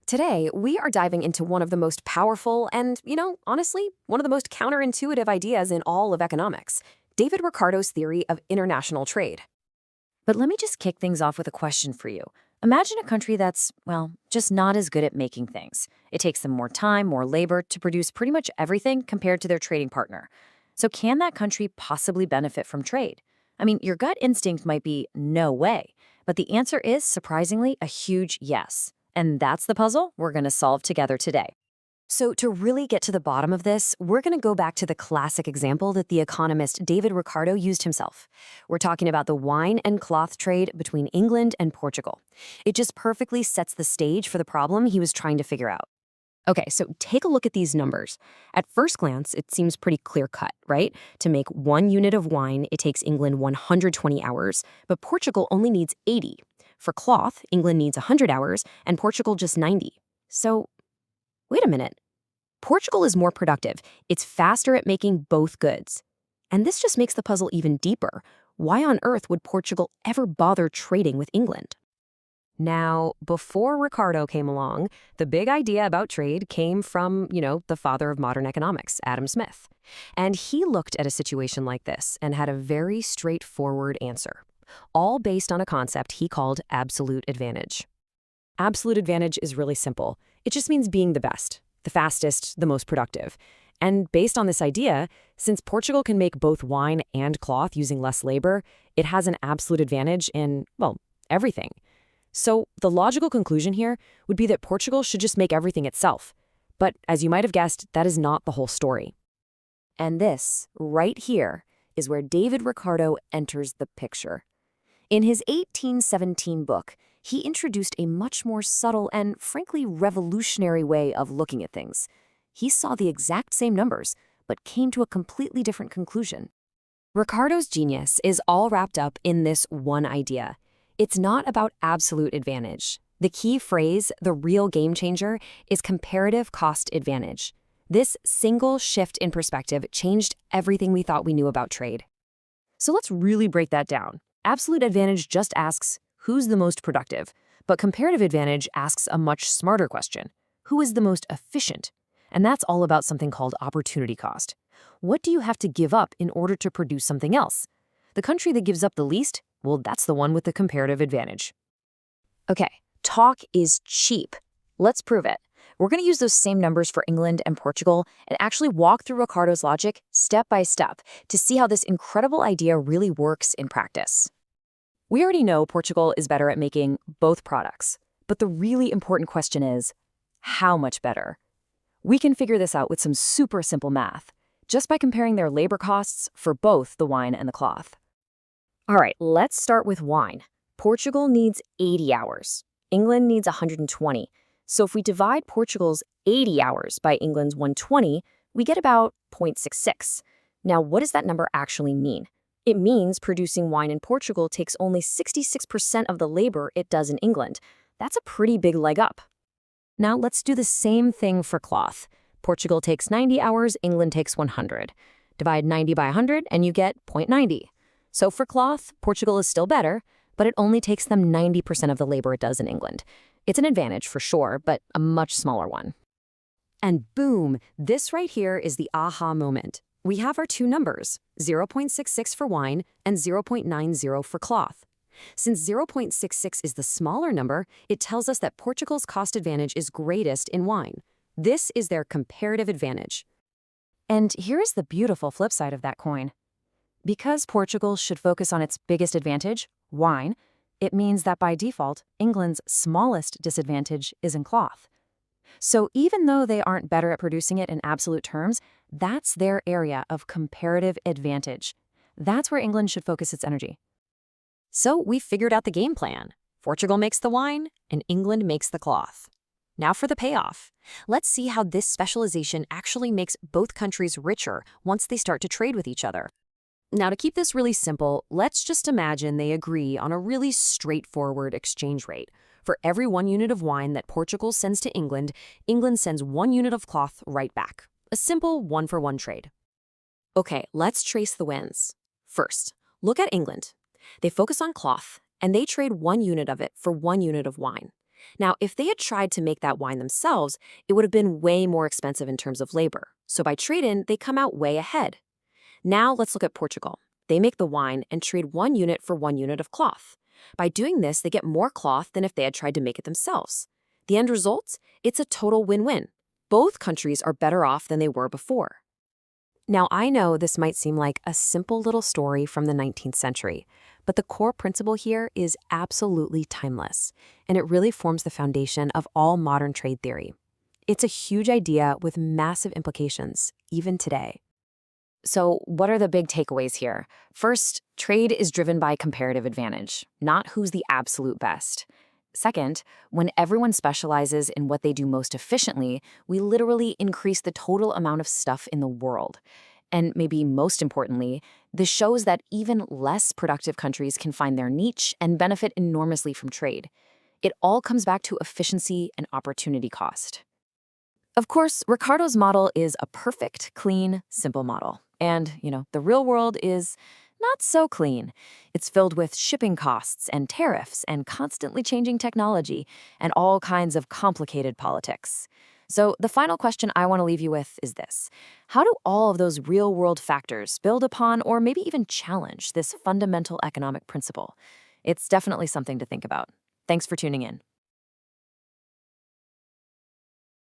Today, we are diving into one of the most powerful and, honestly, one of the most counterintuitive ideas in all of economics, David Ricardo's theory of international trade. But let me just kick things off with a question for you. Imagine a country that's, well, just not as good at making things. It takes them more time, more labor to produce pretty much everything compared to their trading partner. So, can that country possibly benefit from trade? I mean, your gut instinct might be no way, but the answer is surprisingly a huge yes. And that's the puzzle we're going to solve together today. So, to really get to the bottom of this, we're going to go back to the classic example that the economist David Ricardo used himself. We're talking about the wine and cloth trade between England and Portugal. It just perfectly sets the stage for the problem he was trying to figure out. Okay, so take a look at these numbers. At first glance, it seems pretty clear-cut, right? To make 1 unit of wine, it takes England 120 hours, but Portugal only needs 80. For cloth, England needs 100 hours, and Portugal just 90. So, wait a minute. Portugal is more productive. It's faster at making both goods. And this just makes the puzzle even deeper. Why on earth would Portugal ever bother trading with England? Now, before Ricardo came along, the big idea about trade came from, the father of modern economics, Adam Smith. And he looked at a situation like this and had a very straightforward answer, all based on a concept he called absolute advantage. Absolute advantage is really simple. It just means being the best, the fastest, the most productive. And based on this idea, since Portugal can make both wine and cloth using less labor, it has an absolute advantage in, well, everything. So the logical conclusion here would be that Portugal should just make everything itself. But as you might have guessed, that is not the whole story. And this, right here, is where David Ricardo enters the picture. In his 1817 book, he introduced a much more subtle and, frankly, revolutionary way of looking at things. He saw the exact same numbers, but came to a completely different conclusion. Ricardo's genius is all wrapped up in this one idea. It's not about absolute advantage. The key phrase, the real game changer, is comparative cost advantage. This single shift in perspective changed everything we thought we knew about trade. So let's really break that down. Absolute advantage just asks, who's the most productive? But comparative advantage asks a much smarter question. Who is the most efficient? And that's all about something called opportunity cost. What do you have to give up in order to produce something else? The country that gives up the least, well, that's the one with the comparative advantage. Okay, talk is cheap. Let's prove it. We're going to use those same numbers for England and Portugal and actually walk through Ricardo's logic step by step to see how this incredible idea really works in practice. We already know Portugal is better at making both products, but the really important question is, how much better? We can figure this out with some super simple math, just by comparing their labor costs for both the wine and the cloth. All right, let's start with wine. Portugal needs 80 hours. England needs 120. So if we divide Portugal's 80 hours by England's 120, we get about 0.66. Now, what does that number actually mean? It means producing wine in Portugal takes only 66% of the labor it does in England. That's a pretty big leg up. Now, let's do the same thing for cloth. Portugal takes 90 hours, England takes 100. Divide 90 by 100, and you get 0.90. So for cloth, Portugal is still better, but it only takes them 90% of the labor it does in England. It's an advantage for sure, but a much smaller one. And boom, this right here is the aha moment. We have our two numbers, 0.66 for wine and 0.90 for cloth. Since 0.66 is the smaller number, it tells us that Portugal's cost advantage is greatest in wine. This is their comparative advantage. And here is the beautiful flip side of that coin. Because Portugal should focus on its biggest advantage, wine, it means that by default, England's smallest disadvantage is in cloth. So even though they aren't better at producing it in absolute terms, that's their area of comparative advantage. That's where England should focus its energy. So we figured out the game plan. Portugal makes the wine, and England makes the cloth. Now for the payoff. Let's see how this specialization actually makes both countries richer once they start to trade with each other. Now, to keep this really simple, let's just imagine they agree on a really straightforward exchange rate. For every 1 unit of wine that Portugal sends to England, England sends 1 unit of cloth right back. A simple one-for-one trade. Okay, let's trace the wins. First, look at England. They focus on cloth, and they trade 1 unit of it for 1 unit of wine. Now, if they had tried to make that wine themselves, it would have been way more expensive in terms of labor. So by trade-in, they come out way ahead. Now let's look at Portugal. They make the wine and trade 1 unit for 1 unit of cloth. By doing this, they get more cloth than if they had tried to make it themselves. The end result? It's a total win-win. Both countries are better off than they were before. Now, I know this might seem like a simple little story from the 19th century, but the core principle here is absolutely timeless, and it really forms the foundation of all modern trade theory. It's a huge idea with massive implications, even today. So, what are the big takeaways here? First, trade is driven by comparative advantage, not who's the absolute best. Second, when everyone specializes in what they do most efficiently, we literally increase the total amount of stuff in the world. And maybe most importantly, this shows that even less productive countries can find their niche and benefit enormously from trade. It all comes back to efficiency and opportunity cost. Of course, Ricardo's model is a perfect, clean, simple model. And, the real world is not so clean. It's filled with shipping costs and tariffs and constantly changing technology and all kinds of complicated politics. So the final question I want to leave you with is this. How do all of those real-world factors build upon or maybe even challenge this fundamental economic principle? It's definitely something to think about. Thanks for tuning in.